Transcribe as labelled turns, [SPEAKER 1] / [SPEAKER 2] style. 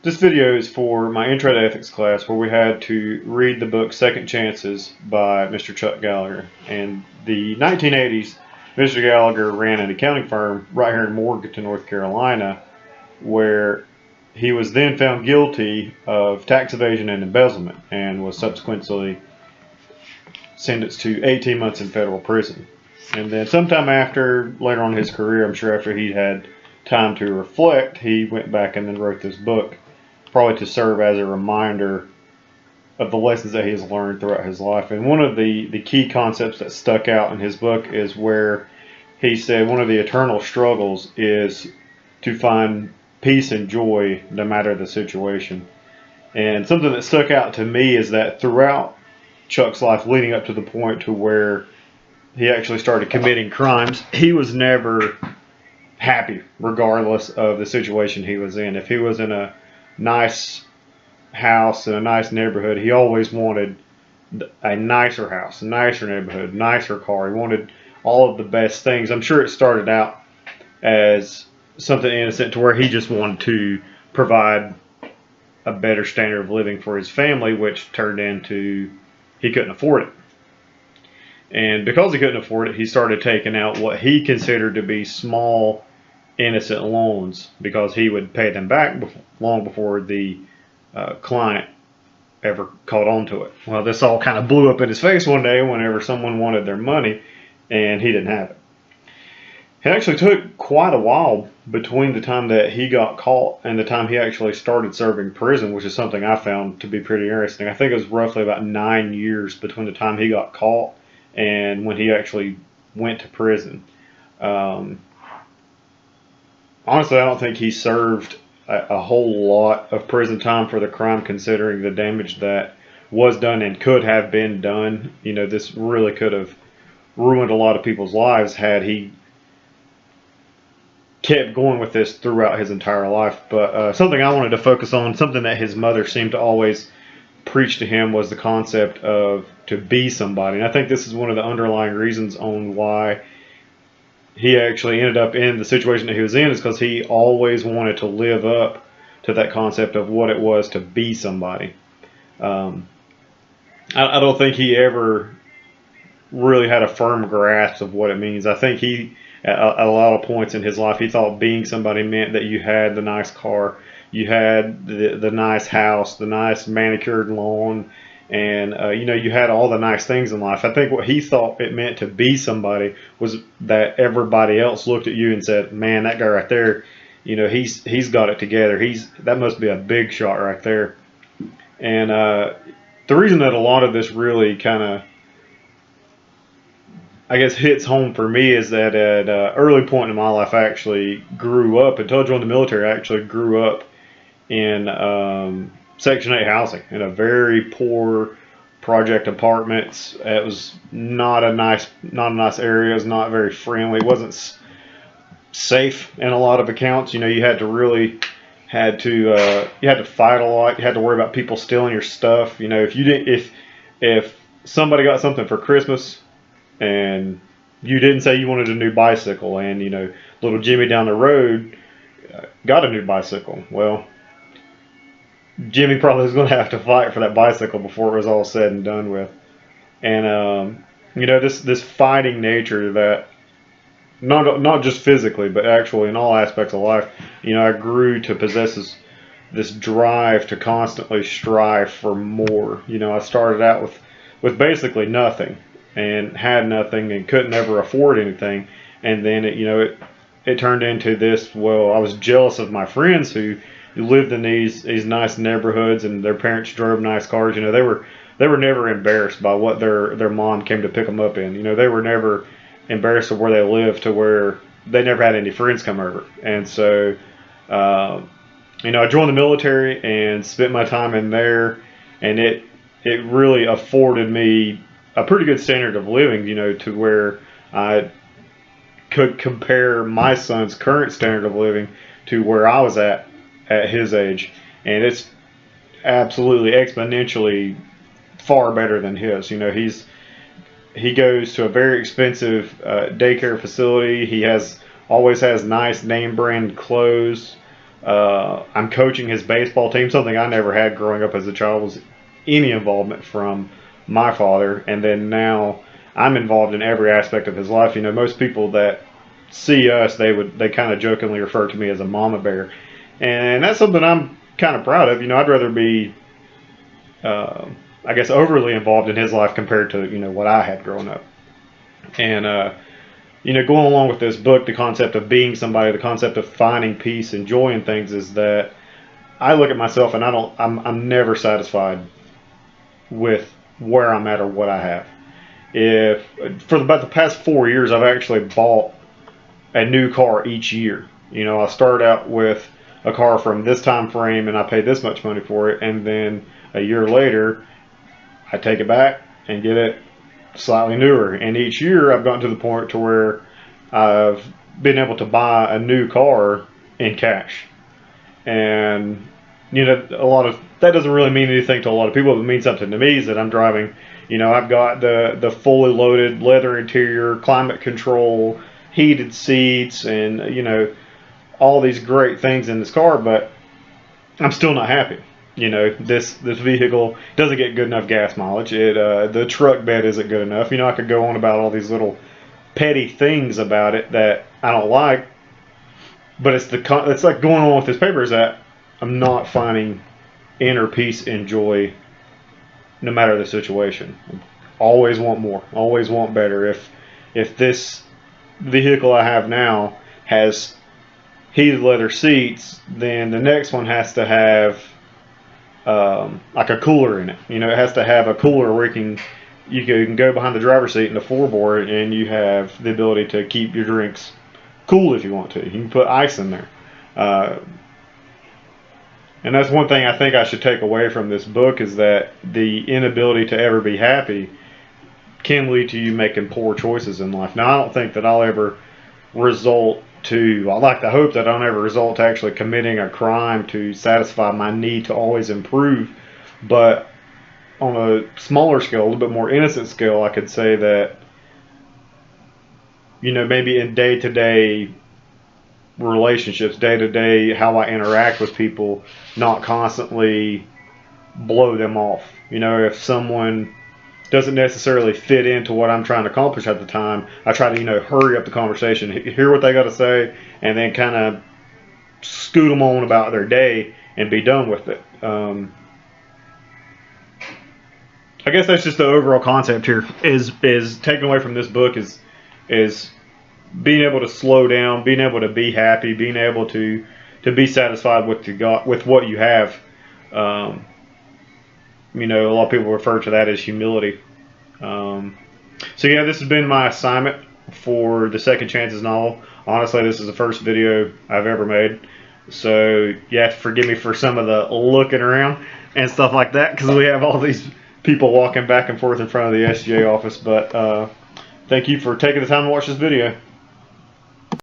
[SPEAKER 1] This video is for my intro to ethics class where we had to read the book Second Chances by Mr. Chuck Gallagher. In the 1980s, Mr. Gallagher ran an accounting firm right here in Morganton, North Carolina, where he was then found guilty of tax evasion and embezzlement and was subsequently sentenced to 18 months in federal prison. And then sometime after, later on in his career, I'm sure after he had time to reflect, he went back and then wrote this book, probably to serve as a reminder of the lessons that he has learned throughout his life. And one of the key concepts that stuck out in his book is where he said one of the eternal struggles is to find peace and joy no matter the situation. And something that stuck out to me is that throughout Chuck's life leading up to the point to where he actually started committing crimes, he was never happy regardless of the situation he was in. If he was in a nice house in a nice neighborhood, he always wanted a nicer house, a nicer neighborhood, nicer car. He wanted all of the best things. I'm sure it started out as something innocent to where he just wanted to provide a better standard of living for his family, which turned into he couldn't afford it. And because he couldn't afford it, he started taking out what he considered to be small, innocent loans because he would pay them back long before the client ever caught on to it. Well, this all kind of blew up in his face one day whenever someone wanted their money and he didn't have it. It actually took quite a while between the time that he got caught and the time he actually started serving prison, which is something I found to be pretty interesting. I think it was roughly about 9 years between the time he got caught and when he actually went to prison. Honestly, I don't think he served a whole lot of prison time for the crime, considering the damage that was done and could have been done. You know, this really could have ruined a lot of people's lives had he kept going with this throughout his entire life. But something I wanted to focus on, something that his mother seemed to always preach to him, was the concept of to be somebody. And I think this is one of the underlying reasons on why he actually ended up in the situation that he was in, is because he always wanted to live up to that concept of what it was to be somebody. I don't think he ever really had a firm grasp of what it means. I think he, at a lot of points in his life, he thought being somebody meant that you had the nice car, you had the nice house, the nice manicured lawn, and you had all the nice things in life. I think what he thought it meant to be somebody was that everybody else looked at you and said, "Man, that guy right there, he's got it together. That must be a big shot right there." And the reason that a lot of this really kind of, I guess, hits home for me is that at an early point in my life, I actually grew up, until I joined the military, I actually grew up in Section 8 housing in a very poor project apartments. It was not a nice area. It was not very friendly. It wasn't safe in a lot of accounts. You had to fight a lot. You had to worry about people stealing your stuff. If somebody got something for Christmas and you didn't say you wanted a new bicycle, and little Jimmy down the road got a new bicycle, well, Jimmy probably was going to have to fight for that bicycle before it was all said and done with. And this fighting nature that not just physically but actually in all aspects of life, I grew to possess this drive to constantly strive for more. I started out with basically nothing and had nothing and couldn't ever afford anything, and then it turned into this. Well, I was jealous of my friends who lived in these nice neighborhoods and their parents drove nice cars. They were never embarrassed by what their mom came to pick them up in. They were never embarrassed of where they lived, to where they never had any friends come over. And so I joined the military and spent my time in there, and it really afforded me a pretty good standard of living, to where I could compare my son's current standard of living to where I was at his age, and it's absolutely exponentially far better than his. He goes to a very expensive daycare facility. He always has nice name brand clothes. I'm coaching his baseball team, something I never had growing up as a child was any involvement from my father. And then now I'm involved in every aspect of his life. You know, most people that see us, they kind of jokingly refer to me as a mama bear, and that's something I'm kind of proud of. You know, I'd rather be, I guess, overly involved in his life compared to, you know, what I had growing up. And you know, going along with this book, the concept of being somebody, the concept of finding peace and joy in things is that I look at myself and I'm never satisfied with where I'm at or what I have. If for about the past 4 years, I've actually bought a new car each year. You know, I start out with a car from this time frame and I pay this much money for it, and then a year later I take it back and get it slightly newer. And each year I've gotten to the point to where I've been able to buy a new car in cash. And you know, a lot of that doesn't really mean anything to a lot of people. It means something to me is that I'm driving, you know, I've got the fully loaded leather interior, climate control, heated seats, and you know, all these great things in this car, but I'm still not happy. You know, this vehicle doesn't get good enough gas mileage. The truck bed isn't good enough. You know, I could go on about all these little petty things about it that I don't like, but it's like going on with this paper is that I'm not finding inner peace and joy no matter the situation. Always want more. Always want better. If this vehicle I have now has heated leather seats, then the next one has to have like a cooler in it. You know, it has to have a cooler where you can go behind the driver's seat in the floorboard and you have the ability to keep your drinks cool if you want to. You can put ice in there. And that's one thing I think I should take away from this book is that the inability to ever be happy can lead to you making poor choices in life. Now, I don't think that I'll ever result to, I like to hope that I don't ever result to actually committing a crime to satisfy my need to always improve. But on a smaller scale, a little bit more innocent scale, I could say that, you know, maybe in day-to-day relationships, day-to-day how I interact with people, not constantly blow them off. You know, if someone doesn't necessarily fit into what I'm trying to accomplish at the time, I try to, you know, hurry up the conversation, hear what they got to say, and then kind of scoot them on about their day and be done with it. I guess that's just the overall concept here. Is taken away from this book is being able to slow down, being able to be happy, being able to be satisfied with what you have. You know, a lot of people refer to that as humility. So yeah, this has been my assignment for the Second Chances novel. Honestly, this is the first video I've ever made, so you have to forgive me for some of the looking around and stuff like that, because we have all these people walking back and forth in front of the SGA office. But thank you for taking the time to watch this video.